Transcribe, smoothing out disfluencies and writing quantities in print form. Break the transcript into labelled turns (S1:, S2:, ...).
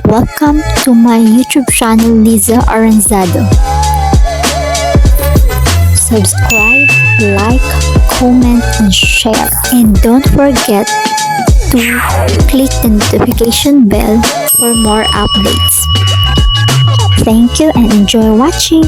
S1: welcome to my YouTube channel, Liza Aranzado. Subscribe, like, comment, and share. And don't forget to click the notification bell for more updates. Thank you and enjoy watching.